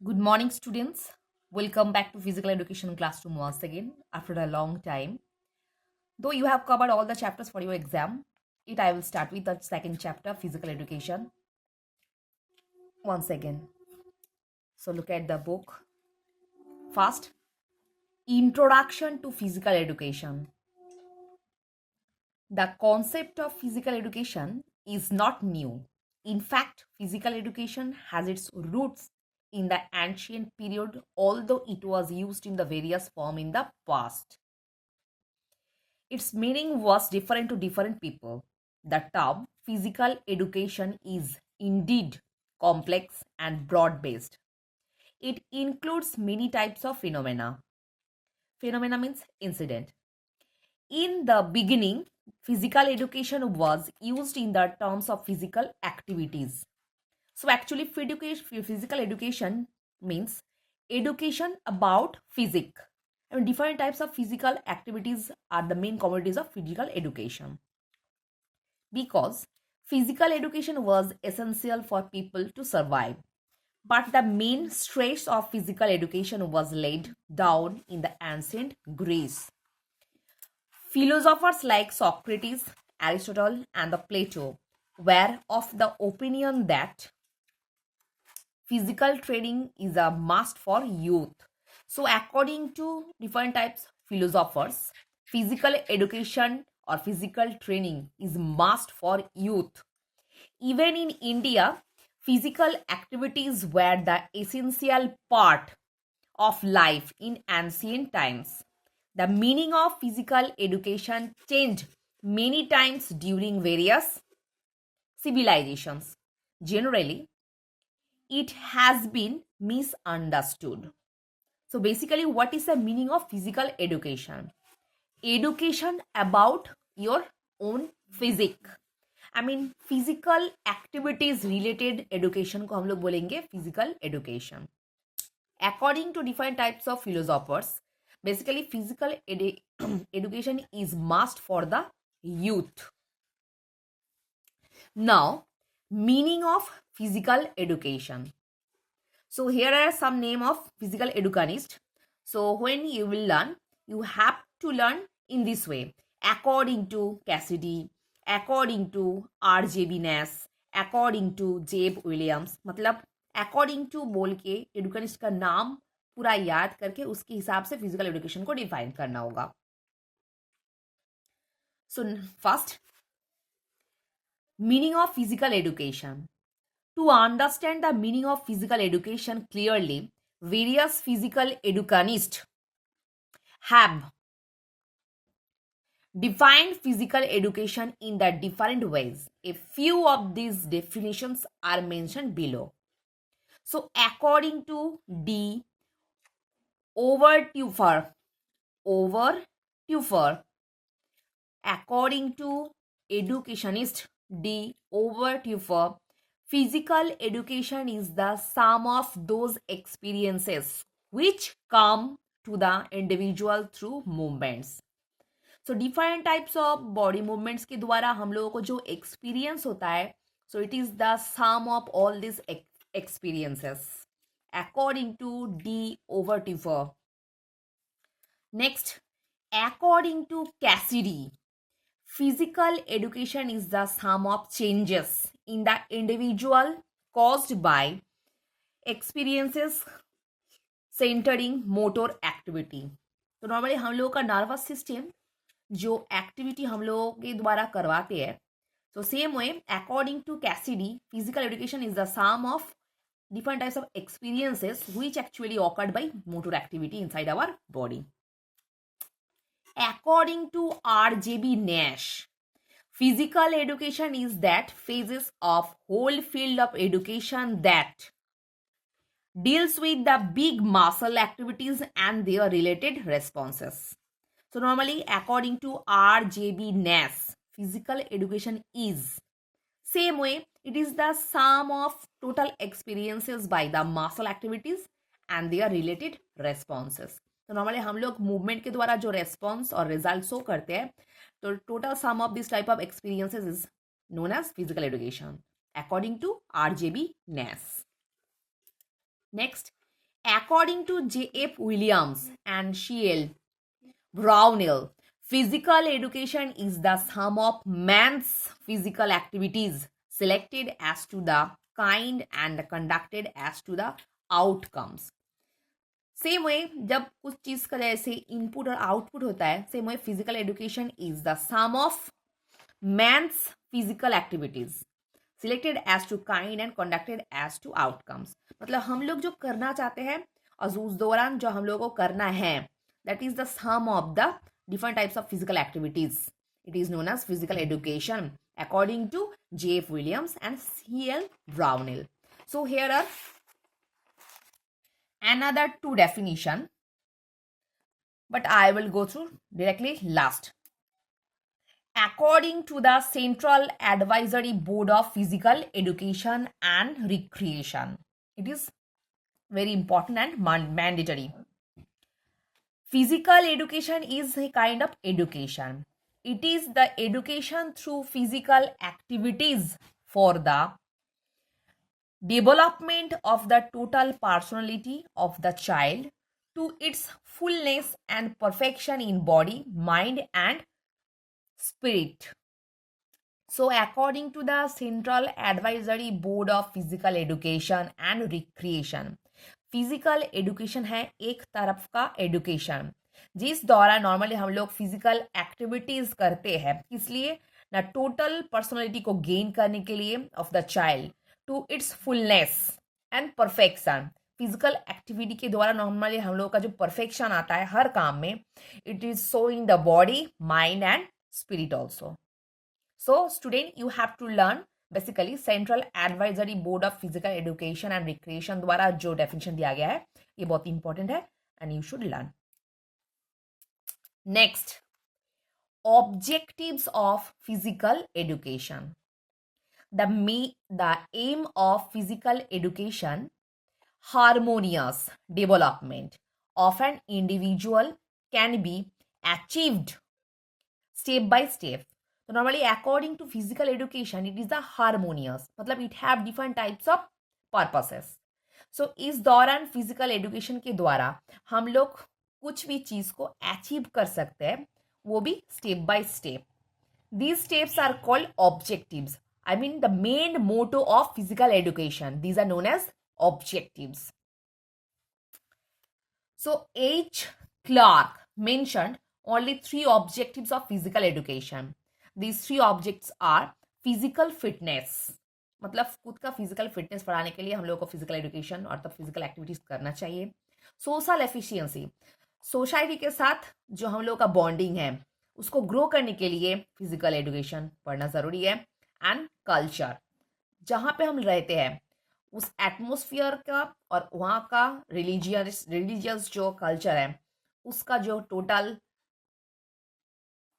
Good morning, students. Welcome back to physical education classroom once again after a long time. Though you have covered all the chapters for your exam, I will start with the second chapter, physical education, once again. So look at the book. First, Introduction to Physical Education. The concept of physical education is not new. In fact, physical education has its roots in the ancient period, although it was used in the various form in the past. Its meaning was different to different people. The term physical education is indeed complex and broad based. It includes many types of phenomena. Phenomena means incident. In the beginning, physical education was used in the terms of physical activities. So, actually, physical education means education about physics. And different types of physical activities are the main commodities of physical education. Because physical education was essential for people to survive. But the main stress of physical education was laid down in the ancient Greece. Philosophers like Socrates, Aristotle, and the Plato were of the opinion that physical training is a must for youth. So, according to different types philosophers, physical education or physical training is must for youth. Even in India, physical activities were the essential part of life in ancient times. The meaning of physical education changed many times during various civilizations. Generally, it has been misunderstood. So, basically, what is the meaning of physical education? Education about your own physique. I mean, physical activities related education को हम लोग बोलेंगे physical education. According to different types of philosophers, basically physical education is must for the youth. Now, meaning of physical education. So here are some name of physical educanist. So when you will learn, you have to learn in this way. According to Cassidy, according to R.J.B. Ness, according to Jeb Williams. मतलब according to बोल के educanist का नाम पूरा याद करके उसके हिसाब से physical education को define करना होगा. So first, meaning of physical education. To understand the meaning of physical education clearly, various physical educanists have defined physical education in the different ways. A few of these definitions are mentioned below. So, according to D. Overtufer, according to educationist D. Overtufer, physical education is the sum of those experiences which come to the individual through movements. So different types of body movements के द्वारा हम लोगों को जो experience होता है, so it is the sum of all these experiences according to D. Overtufer. Next, according to Cassidy, physical education is the sum of changes in the individual caused by experiences centering motor activity. तो normally हम लोगों का nervous system जो activity हम लोगों के द्वारा करवाते हैं, so same way according to Cassidy, physical education is the sum of different types of experiences which actually occurred by motor activity inside our body. According to R.J.B. Nash, physical education is that phases of whole field of education that deals with the big muscle activities and their related responses. So normally according to R.J.B. Nash, physical education is same way it is the sum of total experiences by the muscle activities and their related responses. तो normally हम लोग movement के द्वारा जो response और result show करते हैं, तो total sum of this type of experiences is known as physical education according to R.J.B. Nash. Next, According to J.F. Williams and C.L. Brownell, physical education is the sum of man's physical activities selected as to the kind and conducted as to the outcomes. Same way जब कुछ चीज का जैसे input और output होता है, same way physical education is the sum of man's physical activities selected as to kind and conducted as to outcomes. मतलब हम लोग जो करना चाहते हैं और उस दौरान जो हम लोगों को करना है, that is the sum of the different types of physical activities. It is known as physical education according to J.F. Williams and C.L. Brownell. So here are another two definition, but I will go through directly last. According to the Central Advisory Board of Physical Education and Recreation, it is very important and mandatory. Physical education is a kind of education. It is the education through physical activities for the development of the total personality of the child to its fullness and perfection in body, mind and spirit. So according to the Central Advisory Board of Physical Education and Recreation, physical education है एक तरफ का education जिस दौरान normally हम लोग physical activities करते हैं, इसलिए ना टोटल पर्सनालिटी को गेन करने के लिए of the child to its fullness and perfection. Physical activity के द्वारा नॉर्मली हम लोग का जो परफेक्शन आता है हर काम में, it is so in the body, mind and spirit also. So student, you have to learn basically central advisory board of physical education and recreation द्वारा जो डेफिनेशन दिया गया है ये बहुत इंपॉर्टेंट है and you should learn. Next, objectives of physical education. The aim of physical education harmonious development of an individual can be achieved step by step. So normally according to physical education it is the harmonious, मतलब it have different types of purposes. So इस दौरान physical education के द्वारा हम लोग कुछ भी चीज को अचीव कर सकते हैं, वो भी step by step. These steps are called objectives. I mean the main motto of physical education. These are known as objectives. So H. Clark mentioned only 3 objectives of physical education. These 3 objects are physical fitness, मतलब खुद का physical fitness बढ़ाने के लिए हम लोगों को physical education और तब फिजिकल एक्टिविटीज करना चाहिए. सोशल एफिशिएंसी, सोसाइटी के साथ जो हम लोगों का बॉन्डिंग है उसको ग्रो करने के लिए फिजिकल एजुकेशन पढ़ना ज़रूरी है. एंड कल्चर, जहाँ पे हम रहते हैं उस एटमोसफियर का और वहाँ का रिलीजियस जो कल्चर है उसका जो टोटल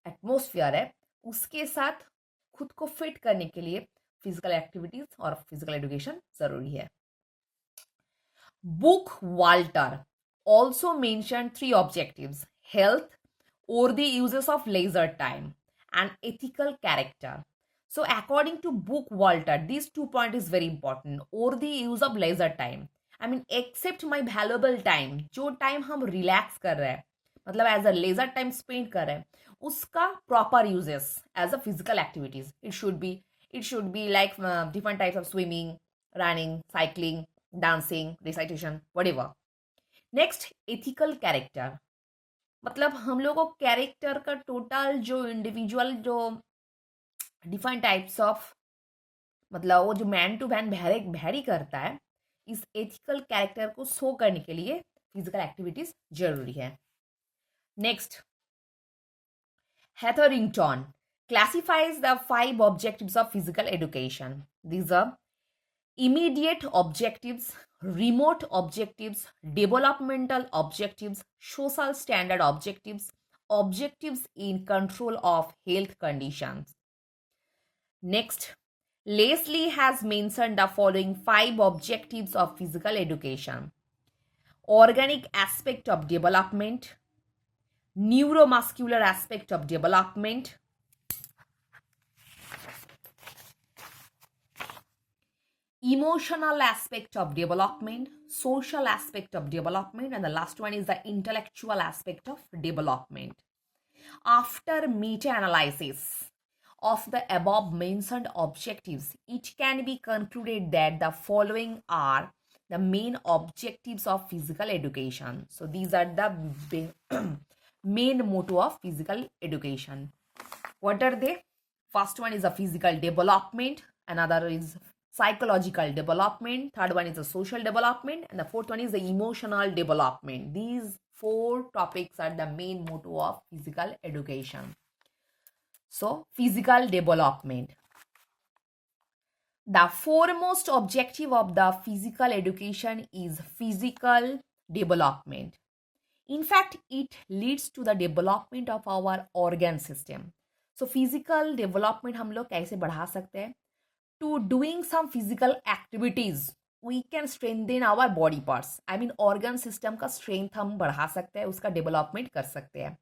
एटमोसफियर है उसके साथ खुद को फिट करने के लिए फिजिकल एक्टिविटीज और फिजिकल एजुकेशन जरूरी है. Book Walter also mentioned 3 objectives: health, worthy uses of leisure time, and ethical character. So according to book Walter, these 2 points is very important. Worthy use of leisure time, I mean except my valuable time, जो time हम relax कर रहे हैं, मतलब as a leisure time spend कर रहे हैं, उसका proper uses as a physical activities. It should be like different types of swimming, running, cycling, dancing, recitation, whatever. Next, ethical character, मतलब हम लोगों को कैरेक्टर का टोटल जो इंडिविजुअल जो डिफरेंट टाइप्स ऑफ, मतलब वो जो मैन टू मैन वैरी करता है, इस एथिकल कैरेक्टर को शो करने के लिए फिजिकल एक्टिविटीज जरूरी है. Next, Hetherington classifies the 5 objectives of physical education. These are immediate objectives, remote objectives, developmental objectives, social standard objectives, objectives in control of health conditions. Next, Leslie has mentioned the following 5 objectives of physical education: organic aspect of development, neuromuscular aspect of development, emotional aspect of development, social aspect of development, and the last one is the intellectual aspect of development. After meta-analysis of the above mentioned objectives, it can be concluded that the following are the main objectives of physical education. So these are the main motto of physical education. What are they? First one is a physical development, another is psychological development, third one is a social development, and the fourth one is the emotional development. These four topics are the main motto of physical education. So, physical development. The foremost objective of the physical education is physical development. In fact, it leads to the development of our organ system. So physical development हम लोग कैसे बढ़ा सकते हैं? To doing some physical activities, we can strengthen our body parts. I mean organ system का strength हम बढ़ा सकते हैं, उसका development कर सकते हैं.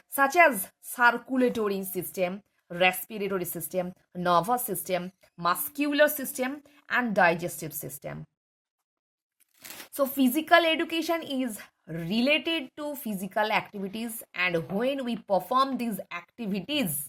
Such as circulatory system, respiratory system, nervous system, muscular system, and digestive system. So physical education is related to physical activities, and when we perform these activities,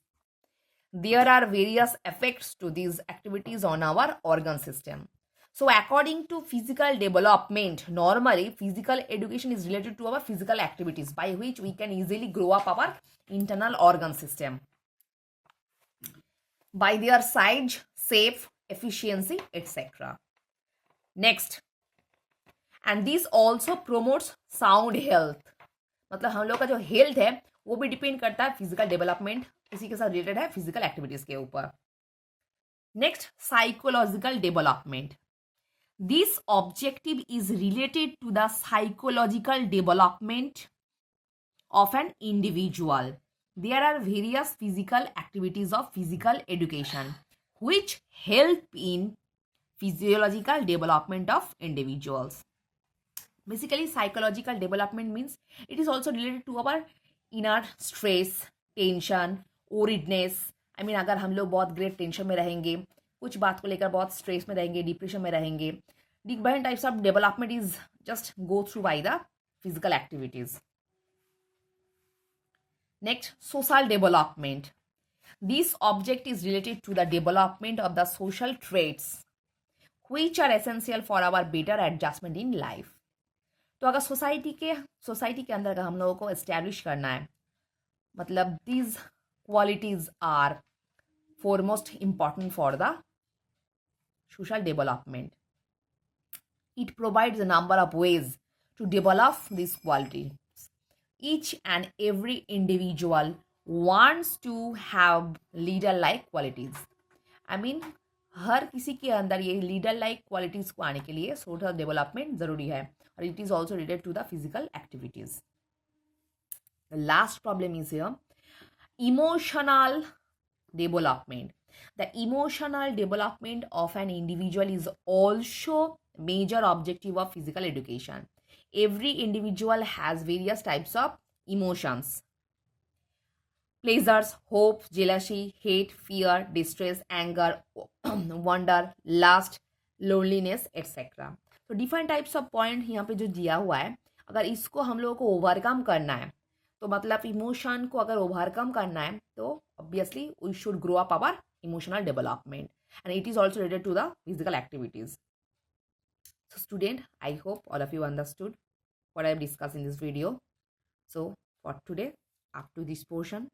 there are various effects to these activities on our organ system. So according to physical development, normally physical education is related to our physical activities by which we can easily grow up our internal organ system by their size, shape, efficiency, etc. Next, and this also promotes sound health. मतलब हम लोग का जो health है वो भी depend करता है फिजिकल डेवलपमेंट इसी के साथ रिलेटेड है फिजिकल एक्टिविटीज के ऊपर. Next, psychological development. This objective is related to the psychological development of an individual. There are various physical activities of physical education which help in physiological development of individuals. Basically, psychological development means it is also related to our inner stress, tension, worriedness. I mean, अगर हम लोग बहुत great tension में रहेंगे, कुछ बात को लेकर बहुत स्ट्रेस में रहेंगे, डिप्रेशन में रहेंगे, different types of development is just go through by the physical activities. Next, social development. This object is related to the development of the social traits which are essential for our better adjustment in life. तो अगर society के अंदर अगर हम लोगों को establish करना है, मतलब these qualities are foremost important for the social development. It provides a number of ways to develop these qualities. Each and every individual wants to have leader-like qualities. I mean, हर किसी के अंदर ये leader-like qualities को आने के लिए social development जरूरी है, और it is also related to the physical activities. The last problem is here, emotional development. The emotional development of an individual is also major objective of physical education. Every individual has various types of emotions: pleasures, hope, jealousy, hate, fear, distress, anger, wonder, lust, loneliness, etc. तो different types of point यहाँ पे जो दिया हुआ है, अगर इसको हम लोगों को ओवरकम करना है, तो मतलब इमोशन को अगर ओवरकम करना है, तो obviously we should grow up our emotional development, and it is also related to the physical activities. So student, I hope all of you understood what I have discussed in this video. So for today, up to this portion,